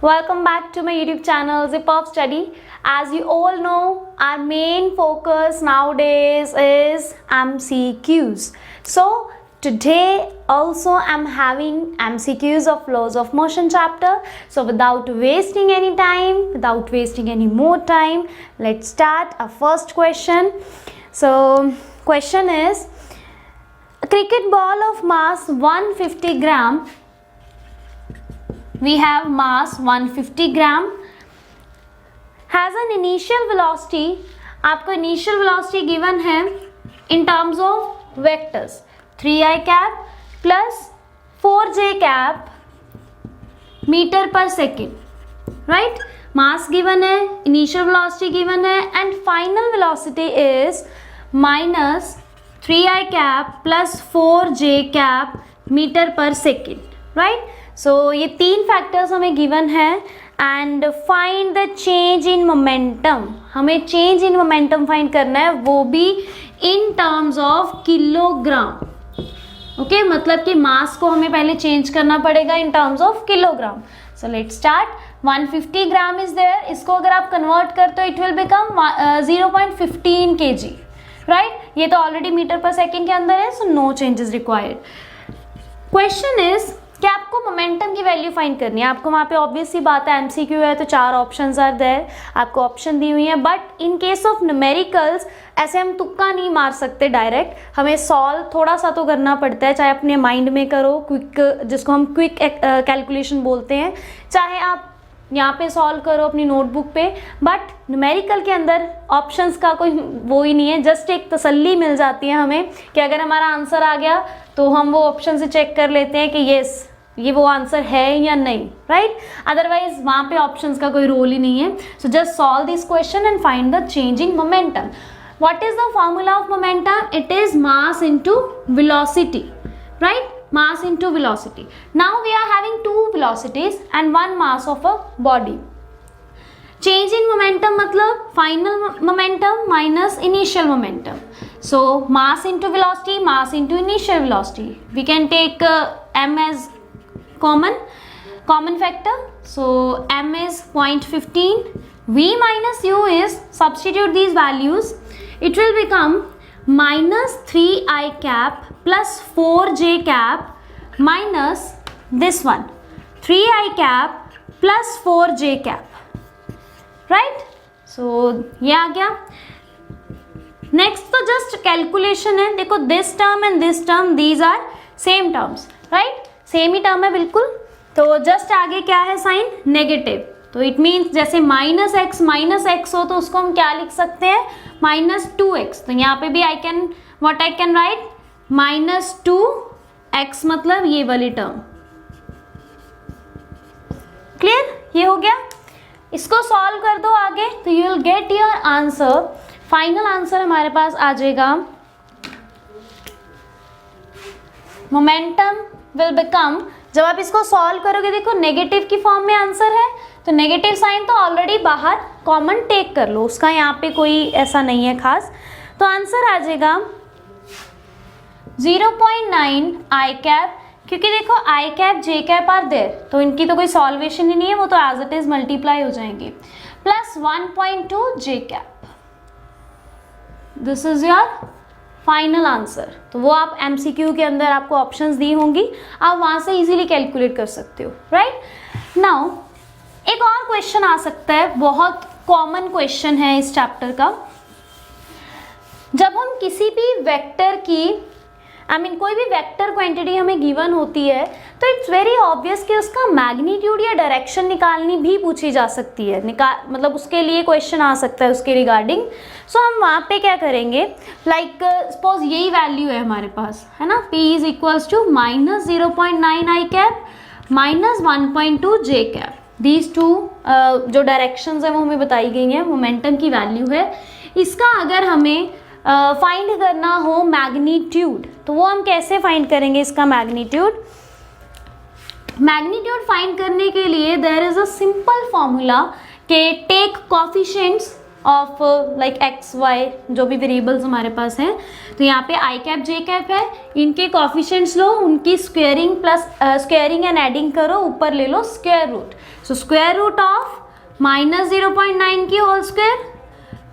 Welcome back to my YouTube channel Zip of Study. As you all know, our main focus nowadays is MCQs. So today also I'm having MCQs of laws of motion chapter. So without wasting any time, without wasting any more time, let's start our first question. So question is, a cricket ball of mass 150 gram, we have mass 150 gram, has an initial velocity, आपको initial velocity given है in terms of vectors 3i cap plus 4j cap meter per second, right? Mass given है, initial velocity given है and final velocity is minus 3i cap plus 4j cap meter per second, right? So ये तीन factors हमें given है and find the change in momentum. हमें change in momentum find करना है, वो भी in terms of kilogram. Okay, मतलब कि मास को हमें पहले चेंज करना पड़ेगा in terms of kilogram. So let's start. 150 gram is there. इसको अगर आप कन्वर्ट करते हो it will become 0.15 kg, right? ये तो ऑलरेडी मीटर पर सेकेंड के अंदर है, so no changes required. Question is कि आपको मोमेंटम की वैल्यू फाइंड करनी है. आपको वहाँ पे ऑब्वियस सी बात है, एमसीक्यू है तो 4 ऑप्शंस आर देयर, आपको ऑप्शन दी हुई है. But in case of numericals ऐसे हम तुक्का नहीं मार सकते डायरेक्ट, हमें सॉल्व थोड़ा सा तो करना पड़ता है. चाहे अपने माइंड में करो, क्विक, जिसको हम क्विक कैलकुलेशन बोलते हैं, चाहे आप यहाँ पे सॉल्व करो अपनी नोटबुक पे. बट न्यूमेरिकल के अंदर ऑप्शंस का कोई वो ही नहीं है. जस्ट एक तसल्ली मिल जाती है हमें कि अगर हमारा आंसर आ गया तो हम वो ऑप्शन से चेक कर लेते हैं कि येस ये वो आंसर है या नहीं, राइट? अदरवाइज वहाँ पे ऑप्शंस का कोई रोल ही नहीं है. So just solve this question and find the changing momentum. What is the formula of momentum? It is mass into velocity, right? Mass into velocity. Now we are having 2 velocities and 1 mass of a body. Change in momentum मतलब final momentum minus initial momentum. So mass into velocity, mass into initial velocity. We can take m as common factor. So m is 0.15. V minus u is, substitute these values. It will become minus 3i cap plus 4j cap minus this one 3i cap plus 4j cap, right? So ये आ गया. Next तो just calculation है. देखो this term and this term, these are same terms, right? Same ही term है बिल्कुल. तो just आगे क्या है साइन? नेगेटिव. तो इट मीन्स जैसे माइनस एक्स हो तो उसको हम क्या लिख सकते हैं? -2x. तो यहाँ पे भी आई कैन राइट -2x, मतलब ये वाली टर्म. क्लियर? ये हो गया. इसको सॉल्व कर दो आगे तो you will get your answer. Final answer हमारे पास आ जाएगा, मोमेंटम विल बिकम, जब आप इसको सॉल्व करोगे, देखो नेगेटिव की फॉर्म में आंसर है तो नेगेटिव साइन तो ऑलरेडी बाहर कॉमन टेक कर लो, उसका यहाँ पे कोई ऐसा नहीं है खास. तो आंसर आ जाएगा 0.9 आई कैप, क्योंकि देखो i cap j cap are there, तो इनकी तो कोई सॉल्वेशन ही नहीं है, वो तो एज इट इज मल्टीप्लाई हो जाएंगे, plus 1.2 J cap. This is your final answer. तो वो आप एमसीक्यू के अंदर आपको ऑप्शंस दी होंगी, आप वहां से इजीली कैलकुलेट कर सकते हो, राइट? नाउ एक और क्वेश्चन आ सकता है, बहुत कॉमन क्वेश्चन है इस चैप्टर का. जब हम किसी भी वेक्टर की कोई भी वेक्टर क्वांटिटी हमें गिवन होती है तो इट्स वेरी ऑब्वियस कि उसका मैग्नीट्यूड या डायरेक्शन निकालनी भी पूछी जा सकती है. मतलब उसके लिए क्वेश्चन आ सकता है उसके रिगार्डिंग. सो हम वहाँ पे क्या करेंगे, लाइक सपोज यही वैल्यू है हमारे पास, है ना? p is equals to -0.9 I cap minus 1.2 J cap. These two जो डायरेक्शंस है वो हमें बताई गई हैं, मोमेंटम की वैल्यू है. इसका अगर हमें फाइंड करना हो मैग्नीट्यूड, तो वो हम कैसे फाइंड करेंगे इसका मैग्नीट्यूड? फाइंड करने के लिए there is a simple formula के take coefficients of like x y जो भी वेरिएबल्स हमारे पास हैं, तो यहाँ पे आई कैप जे कैप है, इनके कॉफिशिएंट्स लो, उनकी squaring plus squaring and adding करो, ऊपर ले लो square root. So square root of -0.9 की होल स्क्वायर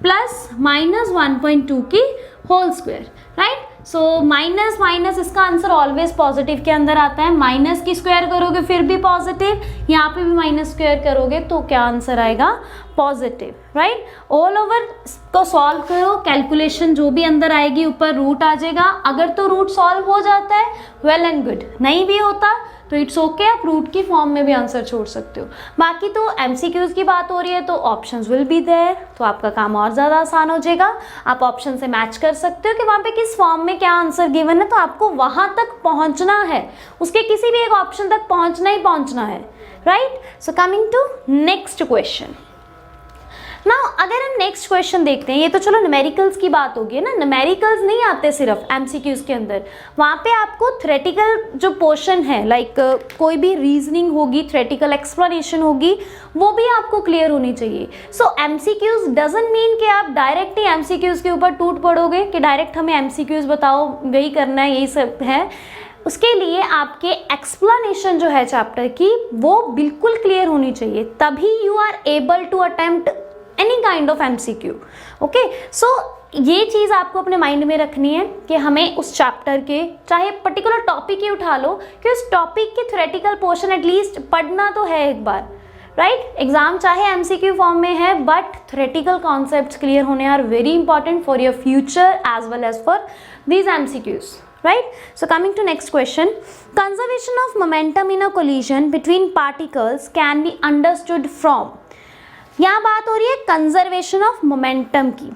प्लस -1.2 की whole square, right. So minus minus इसका आंसर ऑलवेज पॉजिटिव के अंदर आता है, माइनस की स्क्वायर करोगे फिर भी पॉजिटिव, यहाँ पे भी माइनस स्क्वायर करोगे तो क्या आंसर आएगा, पॉजिटिव, राइट। ऑल ओवर को सॉल्व करो, कैलकुलेशन जो भी अंदर आएगी ऊपर रूट आ जाएगा। अगर तो रूट सॉल्व हो जाता है वेल एंड गुड, नहीं भी होता तो इट्स ओके, आप रूट की फॉर्म में भी आंसर छोड़ सकते हो। बाकी तो एमसीक्यूज की बात हो रही है तो ऑप्शंस विल बी देयर, तो आपका काम और ज़्यादा आसान हो जाएगा। आप ऑप्शन से मैच कर सकते हो कि वहाँ पे किस फॉर्म में क्या आंसर गिवन है, तो आपको वहाँ तक पहुँचना है, उसके किसी भी एक ऑप्शन तक पहुँचना ही पहुँचना है, right. So coming to next question. Now अगर हम नेक्स्ट क्वेश्चन देखते हैं, ये तो चलो न्यूमेरिकल्स की बात होगी ना, न्यूमेरिकल्स नहीं आते सिर्फ एमसीक्यूज के अंदर, वहाँ पे आपको थ्योरेटिकल जो पोर्शन है लाइक कोई भी रीजनिंग होगी, थ्योरेटिकल एक्सप्लेनेशन होगी, वो भी आपको क्लियर होनी चाहिए। सो एमसीक्यूज डजंट मीन कि आप डायरेक्ट ही एमसीक्यूज के ऊपर टूट पड़ोगे कि डायरेक्ट हमें एमसीक्यूज बताओ, यही करना है, यही सब है। उसके लिए आपके एक्सप्लेनेशन जो है चैप्टर की वो बिल्कुल क्लियर होनी चाहिए, तभी you are able to attempt any kind of MCQ. Okay, so ये चीज़ आपको अपने माइंड में रखनी है कि हमें उस चैप्टर के, चाहे पर्टिकुलर टॉपिक ही उठा लो, कि उस टॉपिक के थ्योरेटिकल पोर्शन एटलीस्ट पढ़ना तो है एक बार, राइट। एग्जाम चाहे एमसीक्यू फॉर्म में है बट थ्योरेटिकल कॉन्सेप्ट्स क्लियर होने are very important for your future as well as for these MCQs, right? So coming to next question, conservation of momentum in a collision between particles can be understood from, यहाँ बात हो रही है conservation of momentum की।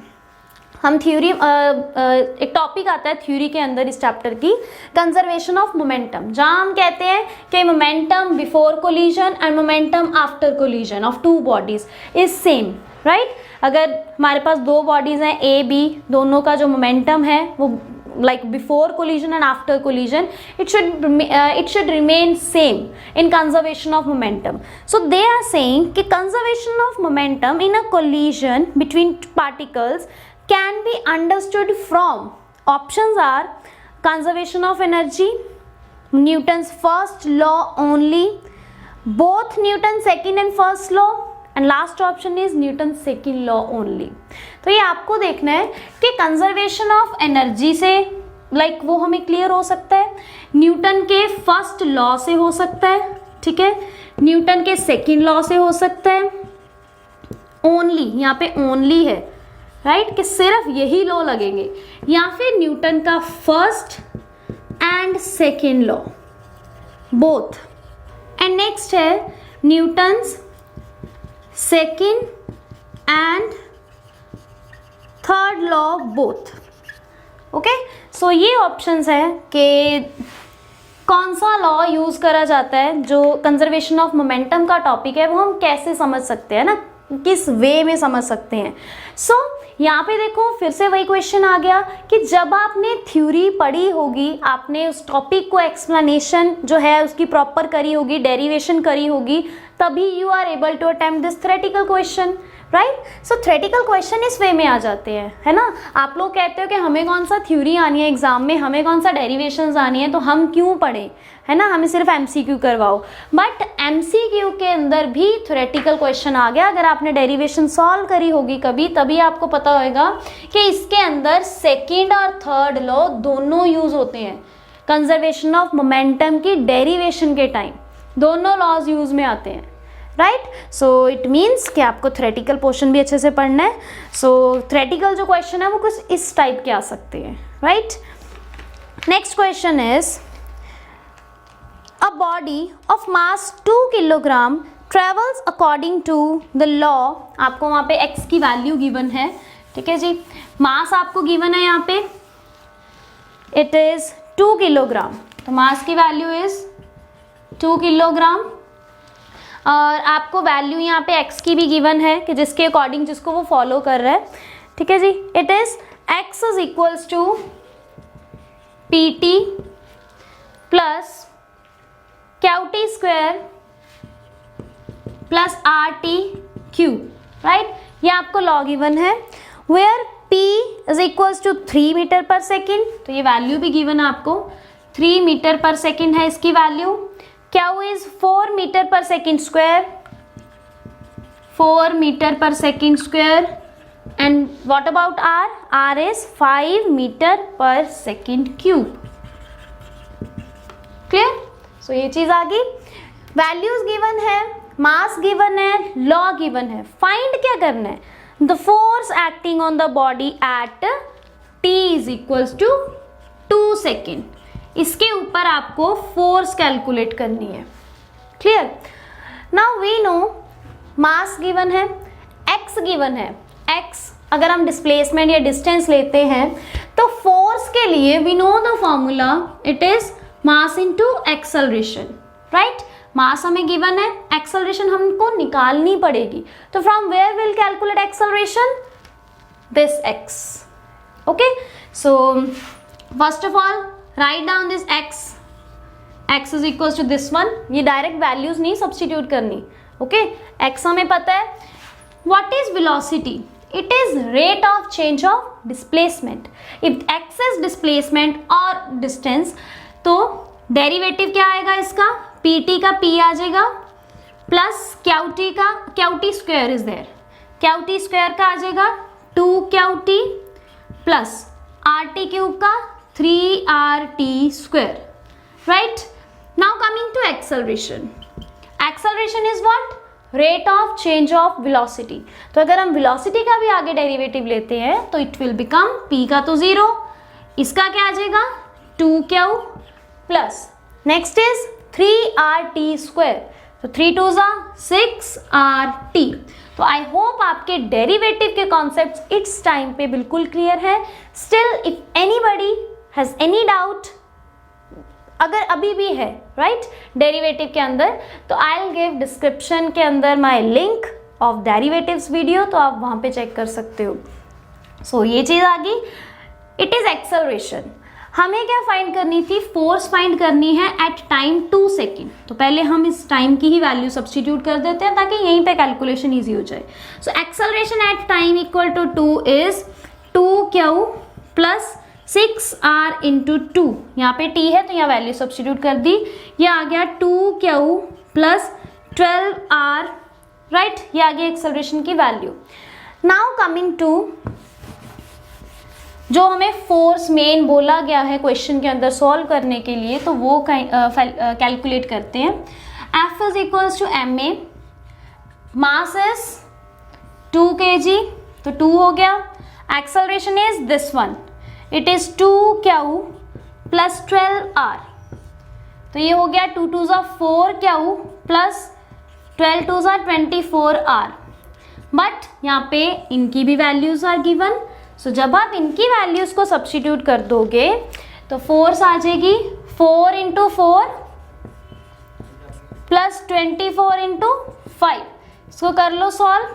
हम theory एक topic आता है थ्योरी के अंदर इस चैप्टर की, कंजर्वेशन ऑफ मोमेंटम, जहाँ हम कहते हैं कि momentum before collision and momentum after collision of two bodies is same, right. अगर हमारे पास दो बॉडीज हैं ए बी, दोनों का जो मोमेंटम है वो like before collision and after collision it should remain same in conservation of momentum. So they are saying कि conservation of momentum in a collision between particles can be understood from, options are conservation of energy, Newton's first law only, both Newton's second and first law, and last option is Newton second law only. तो ये आपको देखना है कि conservation of energy से like वो हमें clear हो सकता है, न्यूटन के फर्स्ट लॉ से हो सकता है, ठीक है, न्यूटन के सेकेंड लॉ से हो सकता है, ओनली यहाँ पे ओनली है, राइट, कि सिर्फ यही लॉ लगेंगे, या फिर न्यूटन का first and second law both, and next है Newton's second and third law both. Okay, so ये ऑप्शंस है कि कौन सा लॉ यूज करा जाता है, जो कंजर्वेशन ऑफ मोमेंटम का टॉपिक है वो हम कैसे समझ सकते हैं ना, किस वे में समझ सकते हैं। सो यहाँ पे देखो फिर से वही क्वेश्चन आ गया कि जब आपने थ्योरी पढ़ी होगी, आपने उस टॉपिक को एक्सप्लेनेशन जो है उसकी प्रॉपर करी होगी, डेरिवेशन करी होगी, तभी you are able to attempt this theoretical question, right. So theoretical question इस वे में आ जाते हैं, है ना। आप लोग कहते हो कि हमें कौन सा थ्योरी आनी है एग्जाम में, हमें कौन सा डेरिवेशंस आनी है, तो हम क्यों पढ़ें, है ना, हमें सिर्फ एमसीक्यू करवाओ। बट एमसीक्यू के अंदर भी थ्योरेटिकल क्वेश्चन आ गया, अगर आपने डेरिवेशन सॉल्व करी होगी कभी, तभी आपको पता होगा कि इसके अंदर सेकेंड और थर्ड लॉ दोनों यूज होते हैं। कंजर्वेशन ऑफ मोमेंटम की डेरिवेशन के टाइम दोनों लॉज यूज में आते हैं, राइट। सो इट मीन्स कि आपको थ्योरेटिकल पोर्शन भी अच्छे से पढ़ना है। सो थ्योरेटिकल जो क्वेश्चन है वो कुछ इस टाइप के आ सकते हैं, right. Next question is a body of mass 2 kilogram travels according to the law, आपको वहाँ पे x की वैल्यू गिवन है, ठीक है जी, मास आपको गिवन है यहाँ पे, इट इज 2 किलोग्राम, तो मास की वैल्यू इज 2 किलोग्राम, और आपको वैल्यू यहाँ पे x की भी गिवन है कि जिसके अकॉर्डिंग जिसको वो फॉलो कर रहा है, ठीक है जी, it is x is equals to PT plus QT² plus RT cube, right. ये आपको लॉ गिवन है, where p is equals to 3 metre पर सेकेंड, तो ये वैल्यू भी गिवन है आपको, 3 मीटर पर सेकेंड है इसकी वैल्यू। q इज 4 मीटर पर सेकेंड स्क्वायर, 4 मीटर पर second square, and what about r, r is 5 metre पर सेकेंड क्यूब। क्लियर? सो ये चीज आ गई, वैल्यूज गिवन है, मास गिवन है, लॉ गिवन है, फाइंड क्या करना है, the force acting on the body at t is equals to 2 second, इसके ऊपर आपको फोर्स कैलकुलेट करनी है। Clear? Now we know mass given है, x गिवन है, x अगर हम डिस्प्लेसमेंट या डिस्टेंस लेते हैं तो फोर्स के लिए we know the formula, it is mass into acceleration, right? Mass हमें गिवन है, एक्सेलरेशन हमको निकालनी पड़ेगी, तो from where will calculate acceleration, this x। Okay, so first of all write down this x is equal to this one, ये direct values नहीं substitute करनी। Okay, x हमें पता है, what is velocity, it is rate of change of displacement, if x is displacement or distance, तो derivative क्या आएगा इसका, pt का p आ जाएगा प्लस qt का, qt square is there, qt square का आ जाएगा 2qt प्लस rt क्यूब का 3rt square, right? Now coming to acceleration, acceleration is what, rate of change of velocity. तो अगर हम वेलोसिटी का भी आगे डेरिवेटिव लेते हैं तो इट विल बिकम p का तो 0, इसका क्या आ जाएगा 2q plus next is 3rt square, तो 3 2 6rt। तो आई होप आपके डेरिवेटिव के कॉन्सेप्ट्स इट्स टाइम पे बिल्कुल क्लियर है। Still if anybody has any doubt, अगर अभी भी है राइट डेरिवेटिव के अंदर, तो आई विल गिव डिस्क्रिप्शन के अंदर my link of derivatives video, तो आप वहां पे चेक कर सकते हो। सो ये चीज आ गई, इट इज एक्सेलरेशन। हमें क्या फाइंड करनी थी, फोर्स फाइंड करनी है एट टाइम 2 सेकेंड। तो पहले हम इस टाइम की ही वैल्यू सब्सटीट्यूट कर देते हैं ताकि यहीं पे कैलकुलेशन ईजी हो जाए। So acceleration at time equal to 2 is 2q plus 6r into 2, यहाँ पे t है तो यहाँ वैल्यू सब्सटीट्यूट कर दी, ये आ गया 2q प्लस 12r, राइट? ये आ गया एक्सेलरेशन की वैल्यू। नाउ कमिंग टू जो हमें फोर्स मेन बोला गया है क्वेश्चन के अंदर सॉल्व करने के लिए, तो वो कैलकुलेट करते हैं। F is equals to ma, mass is 2 kg, तो 2 हो गया। Acceleration is this one, it is 2q plus 12r, तो ये हो गया 2 2 4q प्लस 12 2 24r। बट यहाँ पे इनकी भी वैल्यूज आर गिवन, सो जब आप इनकी वैल्यूज को सब्स्टिट्यूट कर दोगे तो फोर्स आ जाएगी 4 इंटू 4 प्लस 24 इंटू 5। इसको कर लो सॉल्व,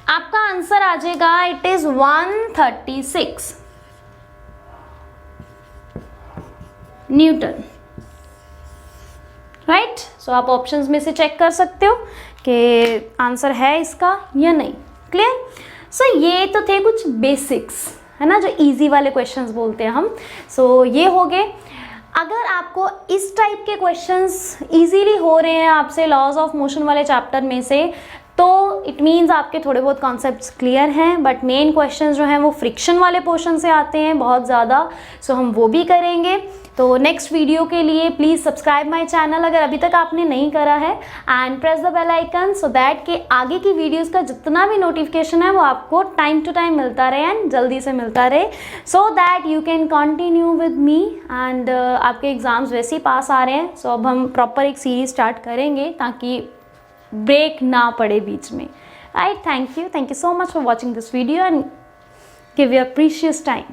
आपका आंसर आ जाएगा इट इज 136 न्यूटन, राइट? सो आप ऑप्शंस में से चेक कर सकते हो कि आंसर है इसका या नहीं। क्लियर? सो ये तो थे कुछ बेसिक्स, है ना, जो इजी वाले क्वेश्चंस बोलते हैं हम। सो ये हो गए। अगर आपको इस टाइप के क्वेश्चंस इजीली हो रहे हैं आपसे लॉज ऑफ मोशन वाले चैप्टर में से, तो इट मीन्स आपके थोड़े बहुत कॉन्सेप्ट्स क्लियर हैं। बट मेन क्वेश्चंस जो हैं वो फ्रिक्शन वाले पोर्शन से आते हैं बहुत ज़्यादा, सो हम वो भी करेंगे। तो नेक्स्ट वीडियो के लिए प्लीज़ सब्सक्राइब माय चैनल अगर अभी तक आपने नहीं करा है, and press the bell icon so that कि आगे की वीडियोस का जितना भी नोटिफिकेशन है वो आपको टाइम टू टाइम मिलता रहे एंड जल्दी से मिलता रहे, so that you can continue with me. And आपके एग्ज़ाम्स वैसे ही पास आ रहे हैं, सो अब हम प्रॉपर एक सीरीज स्टार्ट करेंगे ताकि ब्रेक ना पड़े बीच में, right? Thank you so much for watching this video and give your precious time.